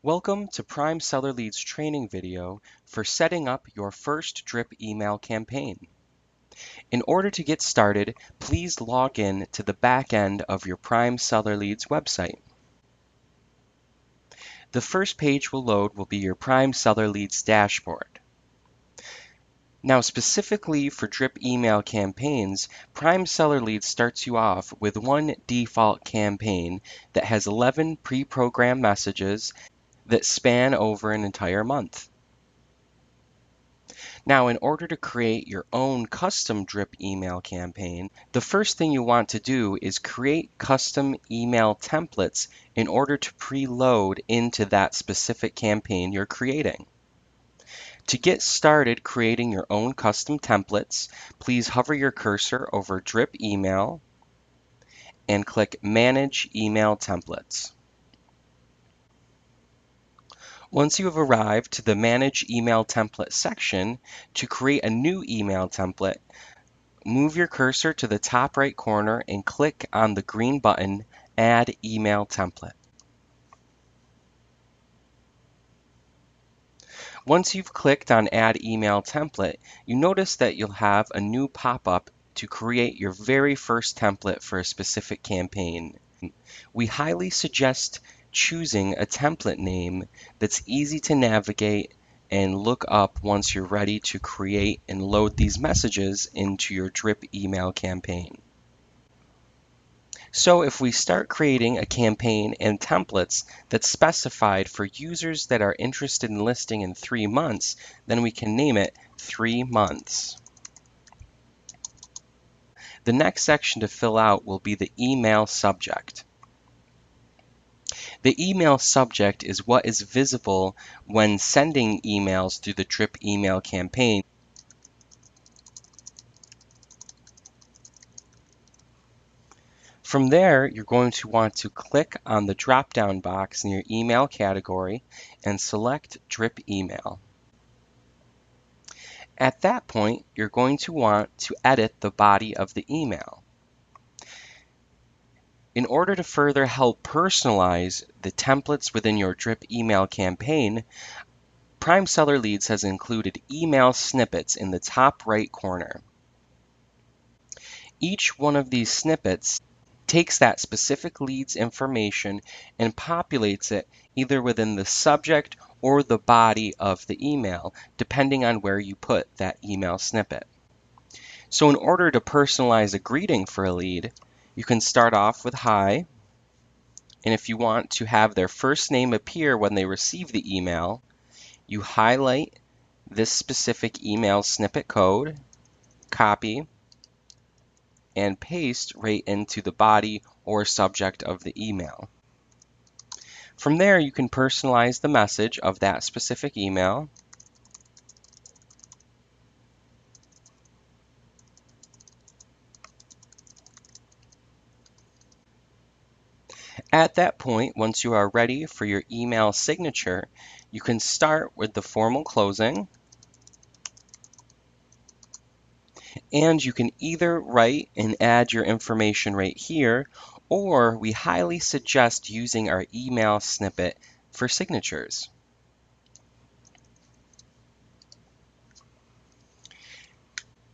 Welcome to Prime Seller Leads training video for setting up your first drip email campaign. In order to get started, please log in to the back end of your Prime Seller Leads website. The first page will load will be your Prime Seller Leads dashboard. Now, specifically for drip email campaigns, Prime Seller Leads starts you off with one default campaign that has 11 pre-programmed messages that span over an entire month. Now, in order to create your own custom drip email campaign, the first thing you want to do is create custom email templates in order to preload into that specific campaign you're creating. To get started creating your own custom templates, please hover your cursor over Drip Email and click Manage Email Templates. Once you have arrived to the Manage Email Template section, to create a new email template, move your cursor to the top right corner and click on the green button, Add Email Template. Once you've clicked on Add Email Template, you notice that you'll have a new pop-up to create your very first template for a specific campaign. We highly suggest choosing a template name that's easy to navigate and look up once you're ready to create and load these messages into your drip email campaign. So if we start creating a campaign and templates that's specified for users that are interested in listing in 3 months, then we can name it 3 months. The next section to fill out will be the email subject. The email subject is what is visible when sending emails through the drip email campaign. From there, you're going to want to click on the drop-down box in your email category and select Drip Email. At that point, you're going to want to edit the body of the email. In order to further help personalize the templates within your drip email campaign, Prime Seller Leads has included email snippets in the top right corner. Each one of these snippets takes that specific lead's information and populates it either within the subject or the body of the email, depending on where you put that email snippet. So in order to personalize a greeting for a lead, you can start off with hi, and if you want to have their first name appear when they receive the email, you highlight this specific email snippet code, copy, and paste right into the body or subject of the email. From there, you can personalize the message of that specific email. At that point, once you are ready for your email signature, you can start with the formal closing, and you can either write and add your information right here, or we highly suggest using our email snippet for signatures.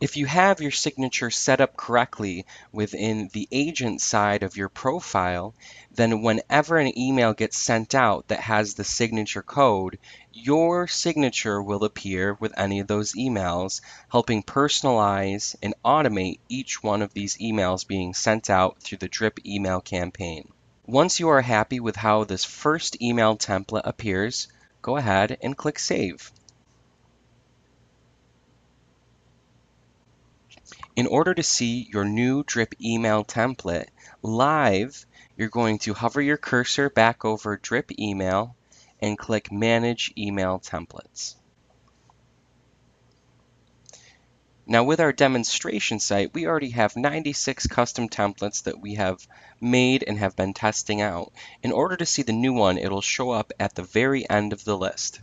If you have your signature set up correctly within the agent side of your profile, then whenever an email gets sent out that has the signature code, your signature will appear with any of those emails, helping personalize and automate each one of these emails being sent out through the drip email campaign. Once you are happy with how this first email template appears, go ahead and click Save. In order to see your new drip email template live, you're going to hover your cursor back over drip email and click Manage Email Templates. Now with our demonstration site, we already have 96 custom templates that we have made and have been testing out. In order to see the new one, it'll show up at the very end of the list.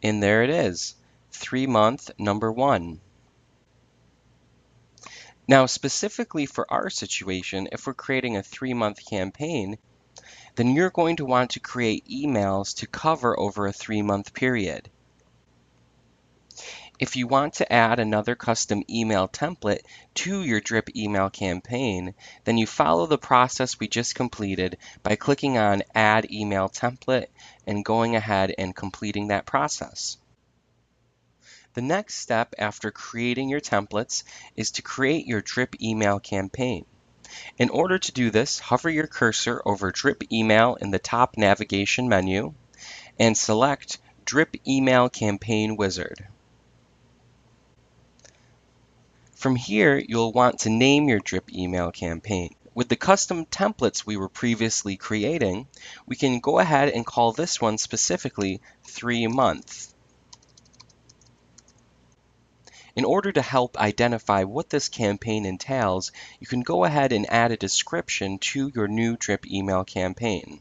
And there it is, 3 month number 1. Now, specifically for our situation, if we're creating a 3-month campaign, then you're going to want to create emails to cover over a 3-month period. If you want to add another custom email template to your drip email campaign, then you follow the process we just completed by clicking on Add Email Template and going ahead and completing that process. The next step after creating your templates is to create your drip email campaign. In order to do this, hover your cursor over Drip Email in the top navigation menu and select Drip Email Campaign Wizard. From here, you'll want to name your drip email campaign. With the custom templates we were previously creating, we can go ahead and call this one specifically 3-month. In order to help identify what this campaign entails, you can go ahead and add a description to your new drip email campaign.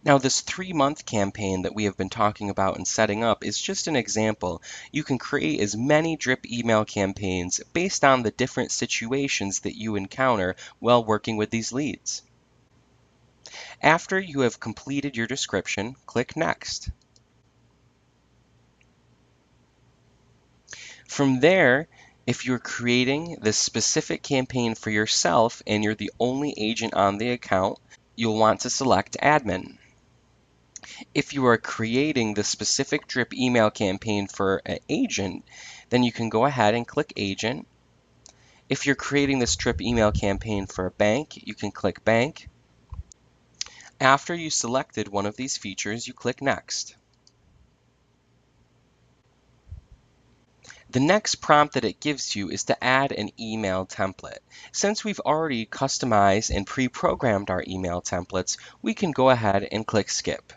Now, this 3-month campaign that we have been talking about and setting up is just an example. You can create as many drip email campaigns based on the different situations that you encounter while working with these leads. After you have completed your description, click Next. From there, if you're creating this specific campaign for yourself and you're the only agent on the account, you'll want to select Admin. If you are creating the specific drip email campaign for an agent, then you can go ahead and click Agent. If you're creating this drip email campaign for a bank, you can click Bank. After you selected one of these features, you click Next. The next prompt that it gives you is to add an email template. Since we've already customized and pre-programmed our email templates, we can go ahead and click Skip.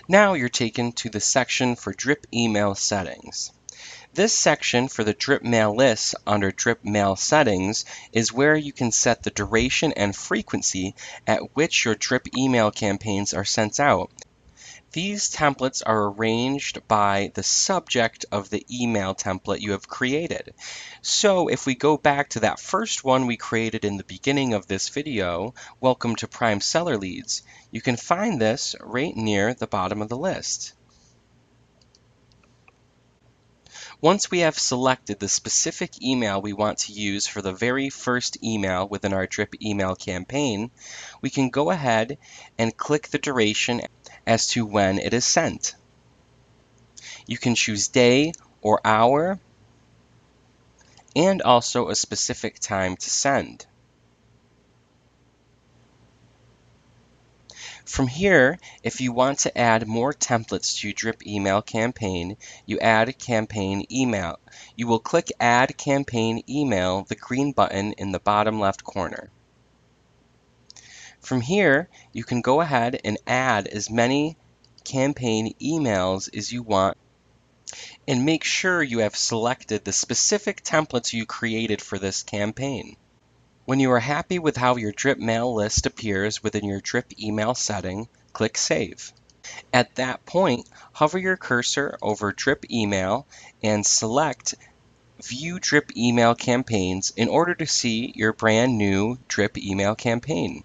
Now you're taken to the section for drip email settings. This section for the drip mail list under drip mail settings is where you can set the duration and frequency at which your drip email campaigns are sent out. These templates are arranged by the subject of the email template you have created. So if we go back to that first one we created in the beginning of this video, Welcome to Prime Seller Leads, you can find this right near the bottom of the list. Once we have selected the specific email we want to use for the very first email within our drip email campaign, we can go ahead and click the duration as to when it is sent. You can choose day or hour and also a specific time to send. From here, if you want to add more templates to your drip email campaign, you add campaign email. You will click Add Campaign Email, the green button in the bottom left corner. From here, you can go ahead and add as many campaign emails as you want and make sure you have selected the specific templates you created for this campaign. When you are happy with how your drip mail list appears within your drip email setting, click Save. At that point, hover your cursor over drip email and select View Drip Email Campaigns in order to see your brand new drip email campaign.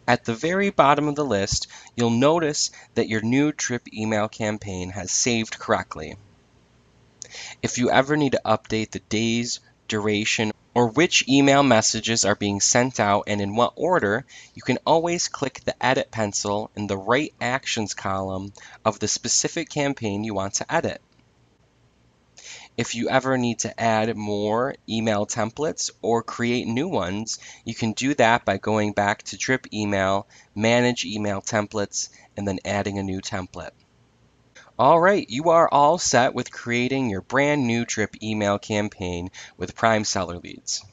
At the very bottom of the list, you'll notice that your new drip email campaign has saved correctly. If you ever need to update the days, duration, or which email messages are being sent out and in what order, you can always click the Edit pencil in the right Actions column of the specific campaign you want to edit. If you ever need to add more email templates or create new ones, you can do that by going back to Drip Email, Manage Email Templates, and then adding a new template. All right, you are all set with creating your brand new drip email campaign with Prime Seller Leads.